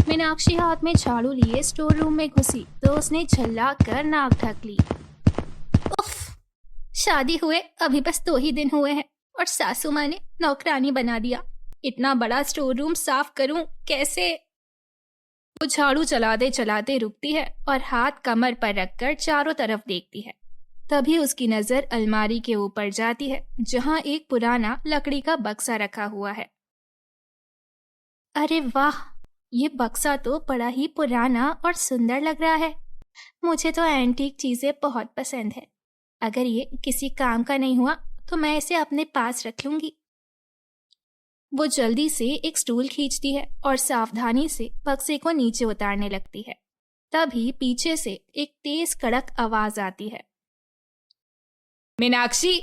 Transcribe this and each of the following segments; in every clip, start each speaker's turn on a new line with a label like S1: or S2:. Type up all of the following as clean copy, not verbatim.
S1: मीनाक्षी हाथ में झाड़ू लिए स्टोर रूम में घुसी तो उसने झल्ला कर नाक ढक ली। उफ, शादी हुए अभी बस 2 ही दिन हुए हैं और सासू माँ ने नौकरानी बना दिया। इतना बड़ा स्टोर रूम साफ करूं कैसे? वो झाड़ू चलाते चलाते रुकती है और हाथ कमर पर रखकर चारों तरफ देखती है। तभी उसकी नजर अलमारी के ऊपर जाती है जहां एक पुराना लकड़ी का बक्सा रखा हुआ है। अरे वाह, ये बक्सा तो बड़ा ही पुराना और सुंदर लग रहा है। मुझे तो एंटीक चीजें बहुत पसंद है। अगर ये किसी काम का नहीं हुआ तो मैं इसे अपने पास रख लूंगी। वो जल्दी से एक स्टूल खींचती है और सावधानी से बक्से को नीचे उतारने लगती है। तभी पीछे से एक तेज कड़क आवाज आती है। मीनाक्षी,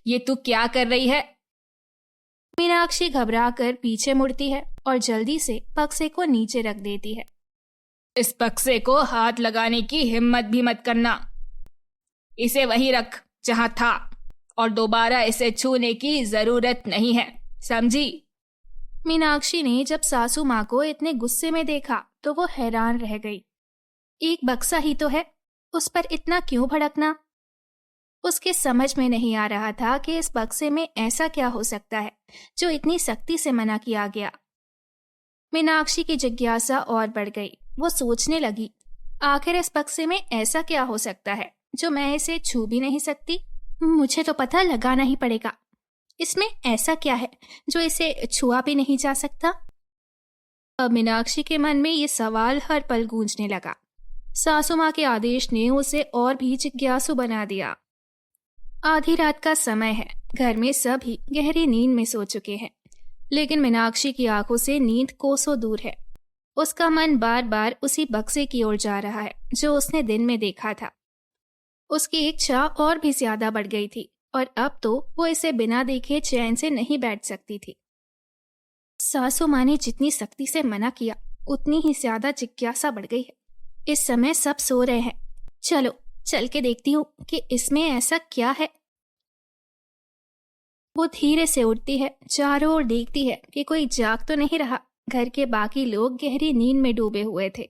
S1: ये तू क्या कर रही है? मीनाक्षी घबराकर पीछे मुड़ती है और जल्दी से बक्से को नीचे रख देती है। इस बक्से को हाथ लगाने की हिम्मत भी मत करना। इसे वहीं रख जहां था और दोबारा इसे छूने की जरूरत नहीं है, समझी? मीनाक्षी ने जब सासू माँ को इतने गुस्से में देखा तो वो हैरान रह गई। एक बक्सा ही तो है, उस पर इतना क्यों भड़कना? उसके समझ में नहीं आ रहा था कि इस बक्से में ऐसा क्या हो सकता है जो इतनी सख्ती से मना किया गया। मीनाक्षी की जिज्ञासा और बढ़ गई। वो सोचने लगी, आखिर इस बक्से में ऐसा क्या हो सकता है जो मैं इसे छू भी नहीं सकती? मुझे तो पता लगाना ही पड़ेगा। इसमें ऐसा क्या है जो इसे छुआ भी नहीं जा सकता? अब मीनाक्षी के मन में ये सवाल हर पल गूंजने लगा। सासू माँ के आदेश ने उसे और भी जिज्ञासु बना दिया। आधी रात का समय है, घर में सभी गहरी नींद में सो चुके हैं, लेकिन मीनाक्षी की आंखों से नींद कोसों दूर है। उसका मन बार बार उसी बक्से की ओर जा रहा है जो उसने दिन में देखा था। उसकी इच्छा और भी ज्यादा बढ़ गई थी और अब तो वो इसे बिना देखे चैन से नहीं बैठ सकती थी। सासू माँ ने जितनी सख्ती से मना किया उतनी ही ज्यादा जिज्ञासा बढ़ गई है। इस समय सब सो रहे हैं, चलो चल के देखती हूँ कि इसमें ऐसा क्या है। वो धीरे से उठती है, चारों ओर देखती है कि कोई जाग तो नहीं रहा। घर के बाकी लोग गहरी नींद में डूबे हुए थे।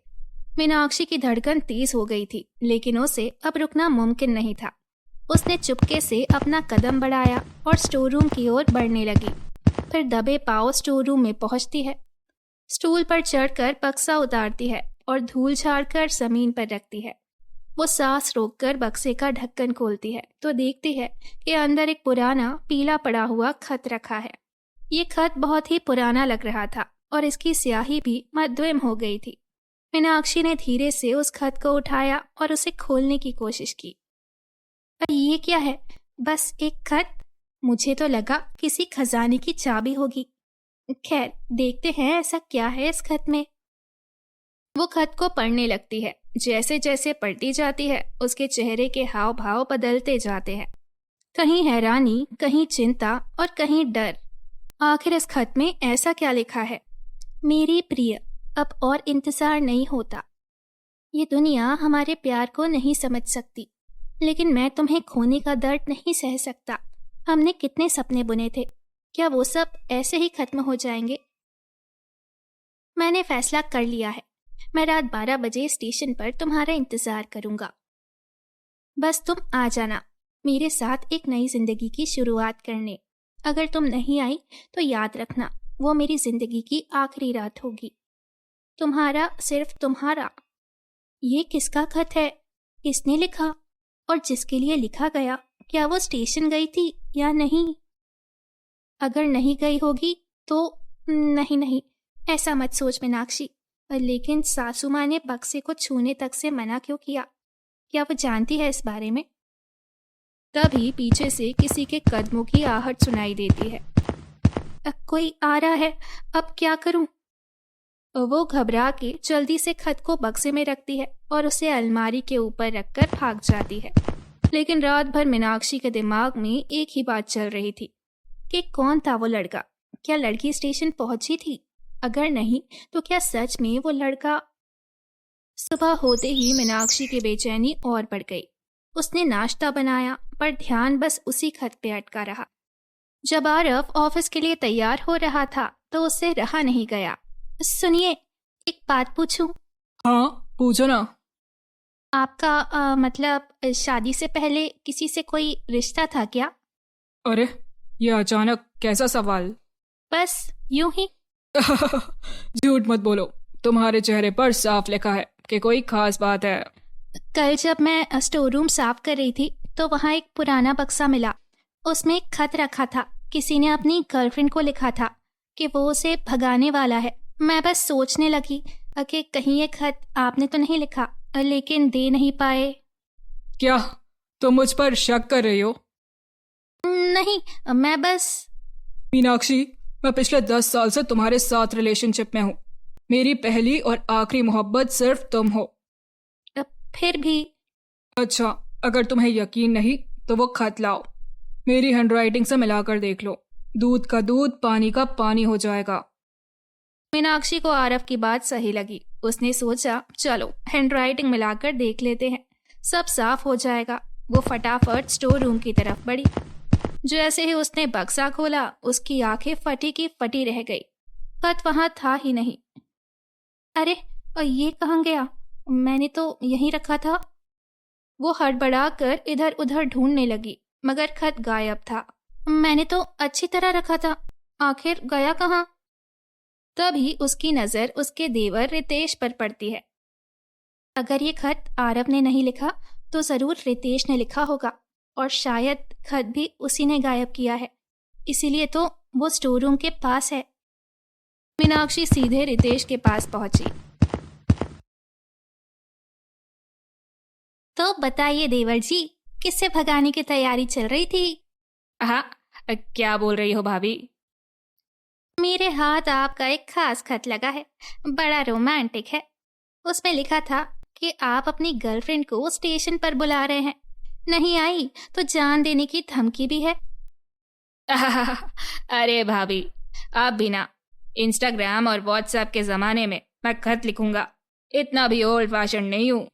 S1: मीनाक्षी की धड़कन तेज हो गई थी, लेकिन उसे अब रुकना मुमकिन नहीं था। उसने चुपके से अपना कदम बढ़ाया और स्टोर रूम की ओर बढ़ने लगी। फिर दबे पांव स्टोर रूम में पहुंचती है। स्टूल पर चढ़कर बक्सा उतारती है और धूल झाड़कर जमीन पर रखती है। वो सांस रोककर बक्से का ढक्कन खोलती है तो देखती है कि अंदर एक पुराना पीला पड़ा हुआ खत रखा है। ये खत बहुत ही पुराना लग रहा था और इसकी स्याही भी मध्यम हो गई थी। मीनाक्षी ने धीरे से उस खत को उठाया और उसे खोलने की कोशिश की। ये क्या है? बस एक खत? मुझे तो लगा किसी खजाने की चाबी होगी। खैर, देखते हैं ऐसा क्या है इस खत में। वो खत को पढ़ने लगती है। जैसे जैसे पढ़ती जाती है उसके चेहरे के हाव भाव बदलते जाते हैं, कहीं हैरानी, कहीं चिंता और कहीं डर। आखिर इस खत में ऐसा क्या लिखा है? मेरी प्रिय, अब और इंतजार नहीं होता। ये दुनिया हमारे प्यार को नहीं समझ सकती, लेकिन मैं तुम्हें खोने का दर्द नहीं सह सकता। हमने कितने सपने बुने थे, क्या वो सब ऐसे ही खत्म हो जाएंगे? मैंने फैसला कर लिया है, मैं रात 12 बजे स्टेशन पर तुम्हारा इंतजार करूंगा। बस तुम आ जाना मेरे साथ एक नई जिंदगी की शुरुआत करने। अगर तुम नहीं आई तो याद रखना वो मेरी जिंदगी की आखिरी रात होगी। तुम्हारा, सिर्फ तुम्हारा। ये किसका खत है? किसने लिखा? और जिसके लिए लिखा गया, क्या वो स्टेशन गई थी या नहीं? अगर नहीं गई होगी तो नहीं नहीं, ऐसा मत सोच मीनाक्षी। लेकिन सासू माँ ने बक्से को छूने तक से मना क्यों किया? क्या वो जानती है इस बारे में? तभी पीछे से किसी के कदमों की आहट सुनाई देती है। कोई आ रहा है, अब क्या करूं? वो घबरा के जल्दी से खत को बक्से में रखती है और उसे अलमारी के ऊपर रखकर भाग जाती है। लेकिन रात भर मीनाक्षी के दिमाग में एक ही बात चल रही थी कि कौन था वो लड़का? क्या लड़की स्टेशन पहुंची थी? अगर नहीं तो क्या सच में वो लड़का? सुबह होते ही मीनाक्षी की बेचैनी और बढ़ गई। उसने नाश्ता बनाया पर ध्यान बस उसी खत पे अटका रहा। जब आरव ऑफिस के लिए तैयार हो रहा था तो उससे रहा नहीं गया। सुनिए, एक बात पूछूं?
S2: हाँ, पूछो ना।
S1: आपका मतलब शादी से पहले किसी से कोई रिश्ता था क्या?
S2: अरे, ये अचानक कैसा सवाल?
S1: बस यूं ही।
S2: झूठ मत बोलो, तुम्हारे चेहरे पर साफ लिखा है कि कोई खास बात है।
S1: कल जब मैं स्टोर रूम साफ कर रही थी तो वहाँ एक पुराना बक्सा मिला। उसमें एक खत रखा था। किसी ने अपनी गर्लफ्रेंड को लिखा था कि वो उसे भगाने वाला है। मैं बस सोचने लगी कि कहीं ये खत आपने तो नहीं लिखा, लेकिन दे नहीं पाए।
S2: क्या तुम मुझ पर शक कर रही हो?
S1: नहीं, मैं बस।
S2: मीनाक्षी, मैं पिछले 10 साल से तुम्हारे साथ रिलेशनशिप में हूँ। मेरी पहली और आखिरी मोहब्बत सिर्फ तुम हो।
S1: फिर भी।
S2: अच्छा, अगर तुम्हें यकीन नहीं तो वो खत लाओ, मेरी हैंडराइटिंग से मिलाकर देख लो। दूध का दूध, पानी का पानी हो जाएगा।
S1: मीनाक्षी को आरव की बात सही लगी। उसने सोचा, चलो हैंडराइटिंग मिलाकर देख लेते हैं, सब साफ हो जाएगा। वो फटाफट स्टोर रूम की तरफ बढ़ी। जैसे ही उसने बक्सा खोला, उसकी आंखें फटी की फटी रह गई। खत वहां था ही नहीं। अरे, और ये कहाँ गया? मैंने तो यहीं रखा था। वो हड़बड़ा कर इधर उधर ढूंढने लगी, मगर खत गायब था। मैंने तो अच्छी तरह रखा था, आखिर गया कहाँ? तभी उसकी नजर उसके देवर रितेश पर पड़ती है। अगर ये खत आरव ने नहीं लिखा तो जरूर रितेश ने लिखा होगा, और शायद खत भी उसी ने गायब किया है। इसीलिए तो वो स्टोर रूम के पास है। मीनाक्षी सीधे रितेश के पास पहुंची। तो बताइए देवर जी, किससे भगाने की तैयारी चल रही थी?
S2: हाँ, क्या बोल रही हो भाभी?
S1: मेरे हाथ आपका एक खास खत लगा है, बड़ा रोमांटिक है। उसमें लिखा था कि आप अपनी गर्लफ्रेंड को स्टेशन पर बुला रहे हैं, नहीं आई तो जान देने की धमकी भी है।
S2: अरे भाभी, आप भी ना। इंस्टाग्राम और व्हाट्सएप के जमाने में मैं खत लिखूंगा, इतना भी ओल्ड फैशन नहीं हूँ।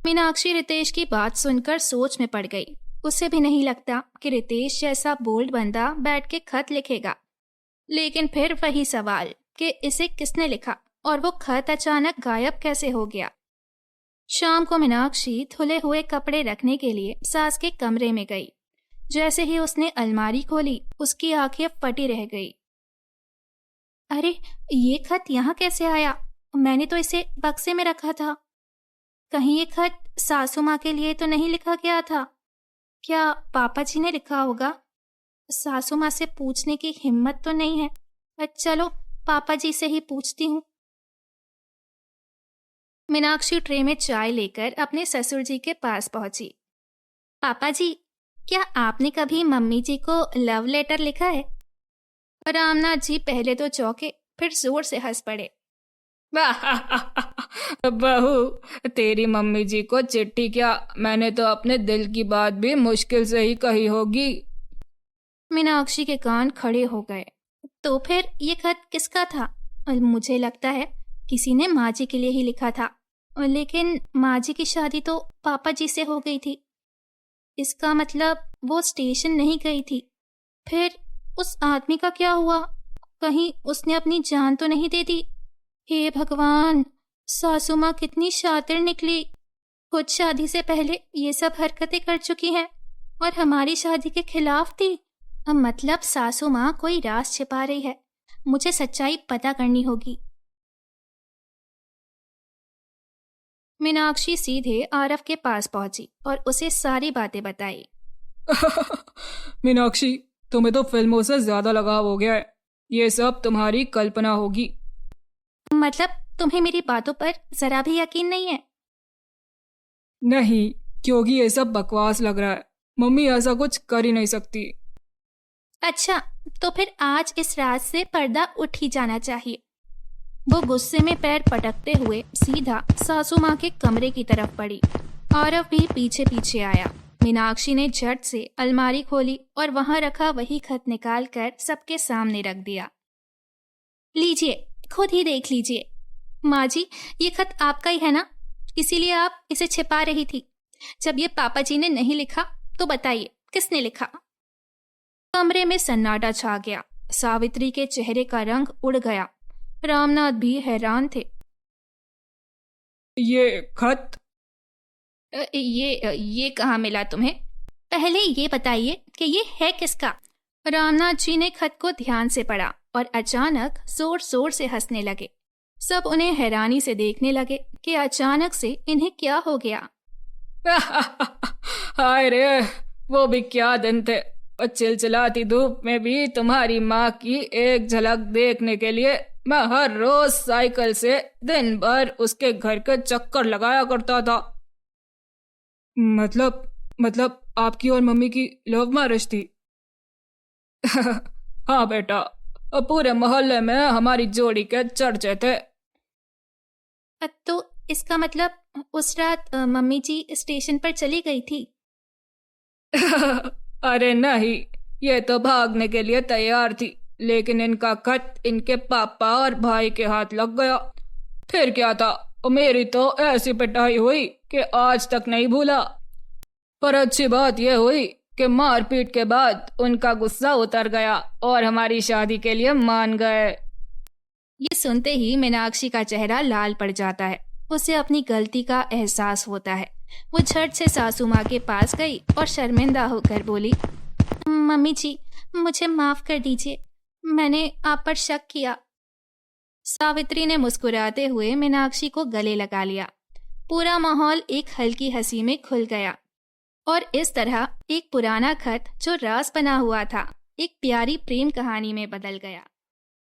S1: मीनाक्षी रितेश की बात सुनकर सोच में पड़ गई। उसे भी नहीं लगता कि रितेश जैसा बोल्ड बंदा बैठ के खत लिखेगा। लेकिन फिर वही सवाल कि इसे किसने लिखा और वो खत अचानक गायब कैसे हो गया। शाम को मीनाक्षी धुले हुए कपड़े रखने के लिए सास के कमरे में गई। जैसे ही उसने अलमारी खोली, उसकी आंखें फटी रह गई। अरे, ये खत यहाँ कैसे आया? मैंने तो इसे बक्से में रखा था। कहीं ये खत सासू माँ के लिए तो नहीं लिखा गया था? क्या पापा जी ने लिखा होगा? सासू माँ से पूछने की हिम्मत तो नहीं है, पर चलो पापा जी से ही पूछती हूँ। मीनाक्षी ट्रे में चाय लेकर अपने ससुर जी के पास पहुंची। पापा जी, क्या आपने कभी मम्मी जी को लव लेटर लिखा है? रामनाथ जी पहले तो चौंके, फिर जोर से हंस पड़े।
S2: बहू, तेरी मम्मी जी को चिट्ठी क्या, मैंने तो अपने दिल की बात भी मुश्किल से ही कही होगी।
S1: मीनाक्षी के कान खड़े हो गए। तो फिर ये खत किसका था? मुझे लगता है किसी ने माँ जी के लिए ही लिखा था, लेकिन माँ जी की शादी तो पापा जी से हो गई थी। इसका मतलब वो स्टेशन नहीं गई थी। फिर उस आदमी का क्या हुआ? कहीं उसने अपनी जान तो नहीं दे दी? हे भगवान, सासू माँ कितनी शातिर निकली। खुद शादी से पहले ये सब हरकतें कर चुकी हैं और हमारी शादी के खिलाफ थी। अब मतलब सासू माँ कोई राज छिपा रही है। मुझे सच्चाई पता करनी होगी। मीनाक्षी सीधे आरव के पास पहुंची और उसे सारी बातें बताई।
S2: मीनाक्षी, तुम्हें तो फिल्मों से ज्यादा लगाव हो गया है। ये सब तुम्हारी कल्पना होगी।
S1: मतलब तुम्हें मेरी बातों पर जरा भी यकीन नहीं है?
S2: नहीं, क्योंकि ये सब बकवास लग रहा है। मम्मी ऐसा कुछ कर ही नहीं सकती।
S1: अच्छा, तो फिर आज इस रात से पर्दा उठ ही जाना चाहिए। वो गुस्से में पैर पटकते हुए सीधा सासू माँ के कमरे की तरफ बढ़ी। आरव भी पीछे पीछे आया। मीनाक्षी ने झट से अलमारी खोली और वहां रखा वही खत निकाल कर सबके सामने रख दिया। लीजिए, खुद ही देख लीजिए। माँ जी, ये खत आपका ही है ना? इसीलिए आप इसे छिपा रही थी। जब ये पापा जी ने नहीं लिखा तो बताइए किसने लिखा? कमरे में सन्नाटा छा गया। सावित्री के चेहरे का रंग उड़ गया। रामनाथ भी हैरान थे।
S2: ये खत?
S1: ये कहाँ मिला तुम्हें? पहले ये बताइए कि ये है किसका? रामनाथ जी ने खत को ध्यान से पढ़ा और अचानक जोर जोर से हंसने लगे। सब उन्हें हैरानी से देखने लगे कि अचानक से इन्हें क्या हो गया।
S2: हाय रे, वो भी क्या दिन थे। और चिलचिलाती धूप में भी तुम्हारी माँ की एक झलक देखने के लिए मैं हर रोज साइकिल से दिन भर उसके घर के चक्कर लगाया करता था। मतलब आपकी और मम्मी की लव मैरिज थी? हाँ बेटा, पूरे मोहल्ले में हमारी जोड़ी के चर्चे थे।
S1: तो इसका मतलब उस रात मम्मी जी स्टेशन पर चली गई थी?
S2: अरे नहीं, ये तो भागने के लिए तैयार थी, लेकिन इनका खत इनके पापा और भाई के हाथ लग गया। फिर क्या था, मेरी तो ऐसी पिटाई हुई कि आज तक नहीं भूला। पर अच्छी बात यह हुई कि मारपीट के बाद उनका गुस्सा उतर गया और हमारी शादी के लिए मान गए।
S1: ये सुनते ही मीनाक्षी का चेहरा लाल पड़ जाता है। उसे अपनी गलती का एहसास होता है। वो झट से सासू माँ के पास गई और शर्मिंदा होकर बोली, मम्मी जी, मुझे माफ कर दीजिए, मैंने आप पर शक किया। सावित्री ने मुस्कुराते हुए मीनाक्षी को गले लगा लिया। पूरा माहौल एक हल्की हंसी में खुल गया और इस तरह एक पुराना खत जो राज बना हुआ था एक प्यारी प्रेम कहानी में बदल गया।